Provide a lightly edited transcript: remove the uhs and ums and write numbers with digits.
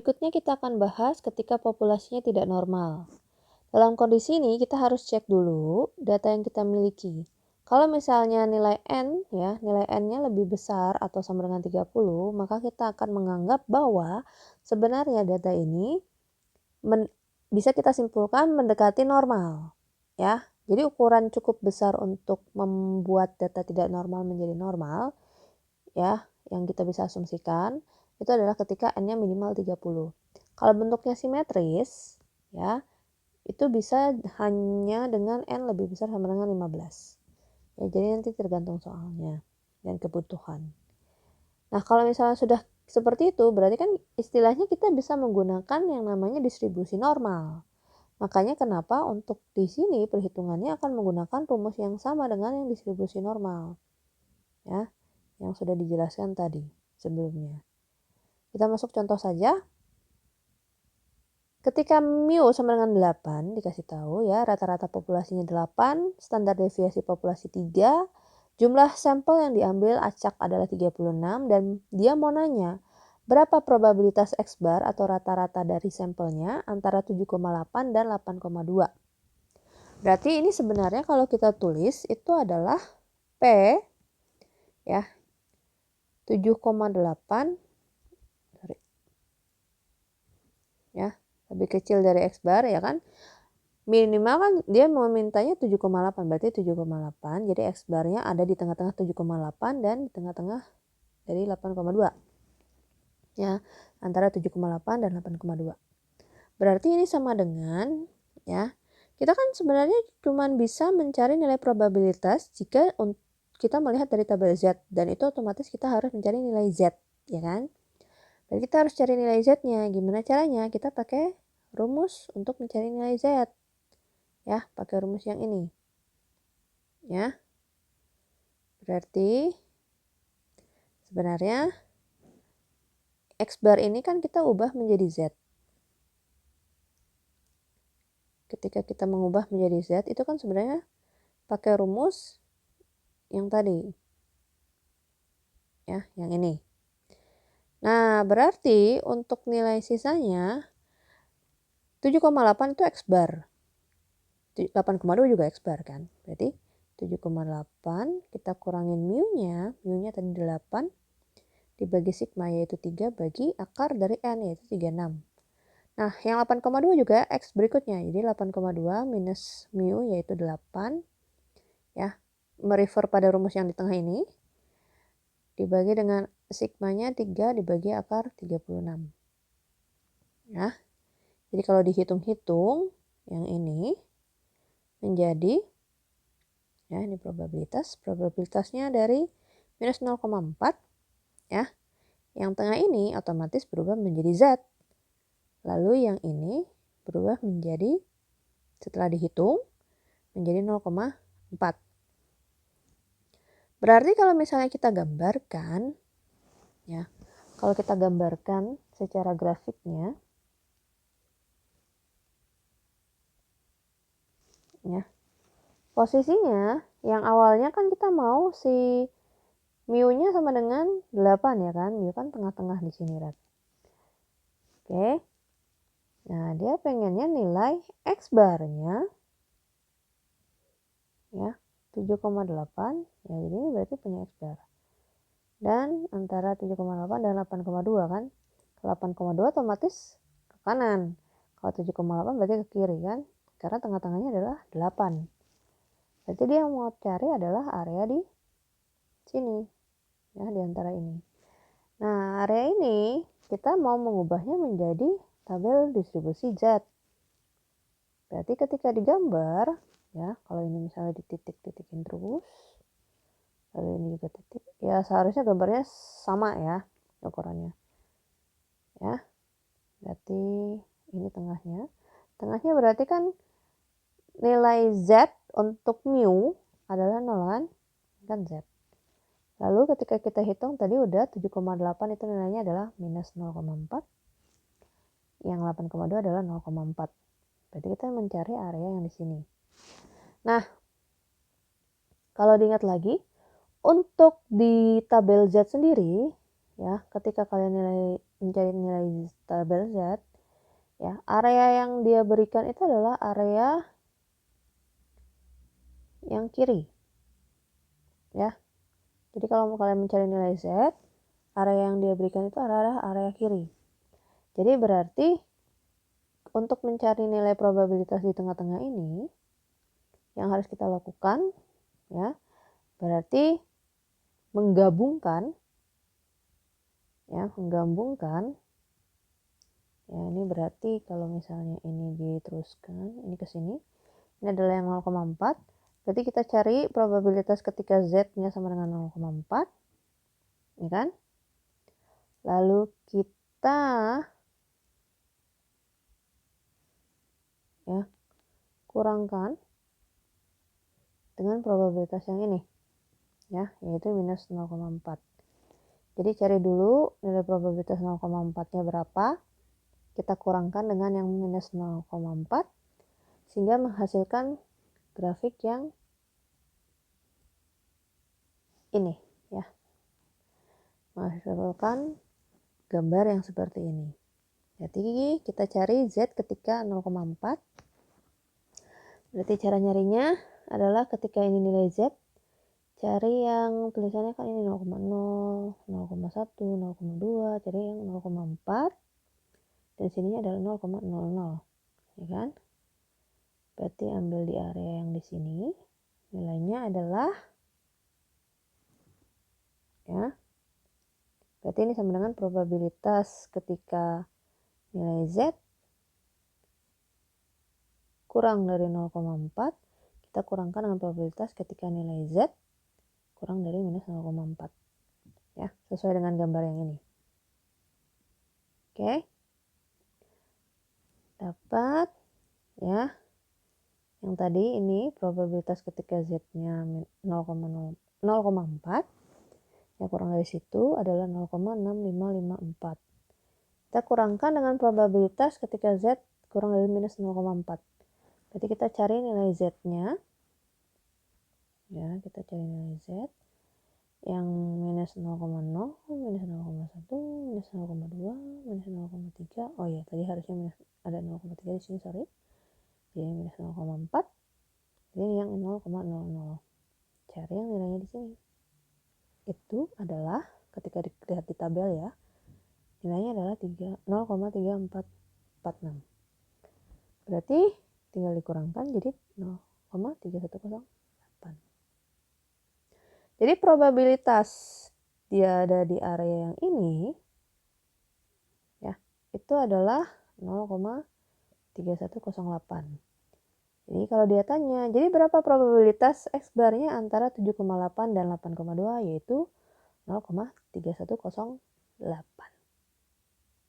Berikutnya kita akan bahas ketika populasinya tidak normal. Dalam kondisi ini kita harus cek dulu data yang kita miliki. Kalau misalnya nilai N ya, nilai N-nya lebih besar atau sama dengan 30, maka kita akan menganggap bahwa sebenarnya data ini bisa kita simpulkan mendekati normal ya. Jadi ukuran cukup besar untuk membuat data tidak normal menjadi normal ya, yang kita bisa asumsikan itu adalah ketika N-nya minimal 30. Kalau bentuknya simetris ya, itu bisa hanya dengan N lebih besar sama dengan 15. Ya, jadi nanti tergantung soalnya dan kebutuhan. Nah, kalau misalnya sudah seperti itu, berarti kan istilahnya kita bisa menggunakan yang namanya distribusi normal. Makanya kenapa untuk di sini perhitungannya akan menggunakan rumus yang sama dengan yang distribusi normal. Ya, yang sudah dijelaskan tadi sebelumnya. Kita masuk contoh saja. Ketika mu sama dengan 8 dikasih tahu ya, rata-rata populasinya 8, standar deviasi populasi 3, jumlah sampel yang diambil acak adalah 36 dan dia mau nanya berapa probabilitas X bar atau rata-rata dari sampelnya antara 7,8 dan 8,2. Berarti ini sebenarnya kalau kita tulis itu adalah P ya 7,8 ya, lebih kecil dari X bar ya kan. Minimal kan dia mau mintanya 7,8, berarti 7,8. Jadi X barnya ada di tengah-tengah 7,8 dan di tengah-tengah dari 8,2. Ya, antara 7,8 dan 8,2. Berarti ini sama dengan ya. Kita kan sebenarnya cuma bisa mencari nilai probabilitas jika kita melihat dari tabel Z dan itu otomatis kita harus mencari nilai Z, ya kan? Dan kita harus cari nilai Z-nya. Gimana caranya? Kita pakai rumus untuk mencari nilai Z. Ya, pakai rumus yang ini. Ya. Berarti sebenarnya X bar ini kan kita ubah menjadi Z. Ketika kita mengubah menjadi Z, itu kan sebenarnya pakai rumus yang tadi. Ya, yang ini. Nah, berarti untuk nilai sisanya 7,8 itu X bar. 8,2 juga X bar kan. Berarti 7,8 kita kurangin mu-nya tadi 8 dibagi sigma yaitu 3 bagi akar dari N yaitu 36. Nah, yang 8,2 juga X berikutnya. Jadi 8,2 minus mu yaitu 8 ya, merefer pada rumus yang di tengah ini dibagi dengan sigmanya 3 dibagi akar 36. Ya. Jadi kalau dihitung-hitung yang ini menjadi ya, ini probabilitasnya dari minus 0,4 ya. Yang tengah ini otomatis berubah menjadi Z. Lalu yang ini berubah menjadi setelah dihitung menjadi 0,4. Berarti kalau misalnya kita gambarkan ya, kalau kita gambarkan secara grafiknya ya. Posisinya yang awalnya kan kita mau si mu-nya sama dengan 8 ya kan. Mu kan tengah-tengah di sini, Rat. Oke. Nah, dia pengennya nilai X barnya ya 7,8 ya, jadi ini berarti punya X bar. Dan antara 7,8 dan 8,2 kan. 8,2 otomatis ke kanan. Kalau 7,8 berarti ke kiri kan. Karena tengah-tengahnya adalah 8. Berarti dia mau cari adalah area di sini. Ya, di antara ini. Nah, area ini kita mau mengubahnya menjadi tabel distribusi Z. Berarti ketika digambar, ya, kalau ini misalnya dititik-titikin terus, lalu ini juga titik, ya seharusnya gambarnya sama ya ukurannya. Ya, berarti ini tengahnya. Tengahnya berarti kan nilai Z untuk mu adalah 0 kan Z. Lalu ketika kita hitung tadi udah 7,8 itu nilainya adalah minus 0,4. Yang 8,2 adalah 0,4. Berarti kita mencari area yang di sini. Nah, kalau diingat lagi, untuk di tabel Z sendiri, ya, ketika kalian mencari nilai tabel Z, ya, area yang dia berikan itu adalah area yang kiri, ya. Jadi kalau kalian mencari nilai Z, area yang dia berikan itu adalah area kiri. Jadi berarti untuk mencari nilai probabilitas di tengah-tengah ini, yang harus kita lakukan, ya, berarti menggabungkan, ya, ya, ini berarti kalau misalnya ini diteruskan, ini ke sini, ini adalah yang 0,4, berarti kita cari probabilitas ketika Z-nya sama dengan 0,4, ya kan? Lalu kita, ya, kurangkan dengan probabilitas yang ini, ya, yaitu minus 0,4. Jadi cari dulu nilai probabilitas 0,4-nya berapa, kita kurangkan dengan yang minus 0,4, sehingga menghasilkan grafik yang ini, ya, menghasilkan gambar yang seperti ini. Jadi kita cari Z ketika 0,4. Berarti cara nyarinya adalah ketika ini nilai Z, cari yang tulisannya kan ini 0,0, 0,1, 0,2, cari yang 0,4, dan sininya adalah 0,00, ya kan? Berarti ambil di area yang di sini, nilainya adalah, ya, berarti ini sama dengan probabilitas ketika nilai Z kurang dari 0,4, kita kurangkan dengan probabilitas ketika nilai Z kurang dari minus 0,4. Ya, sesuai dengan gambar yang ini. Oke. Dapat, ya. Yang tadi ini probabilitas ketika Z-nya 0,4. Yang kurang dari situ adalah 0,6554. Kita kurangkan dengan probabilitas ketika Z kurang dari minus 0,4. Berarti kita cari nilai Z-nya. Ya, kita cari nilai Z. Yang minus 0,0, minus 0,1, minus 0,2, minus 0,3. Oh ya, tadi harusnya minus, ada 0,3 di sini, sorry. Jadi minus 0,4. Jadi yang 0,00. Cari yang nilainya di sini. Itu adalah ketika dilihat di tabel, ya, nilainya adalah 0,3446. Berarti tinggal dikurangkan jadi 0,3108. Jadi probabilitas dia ada di area yang ini, ya, itu adalah 0,3108. Jadi kalau dia tanya, jadi berapa probabilitas X barnya antara 7,8 dan 8,2, yaitu 0,3108.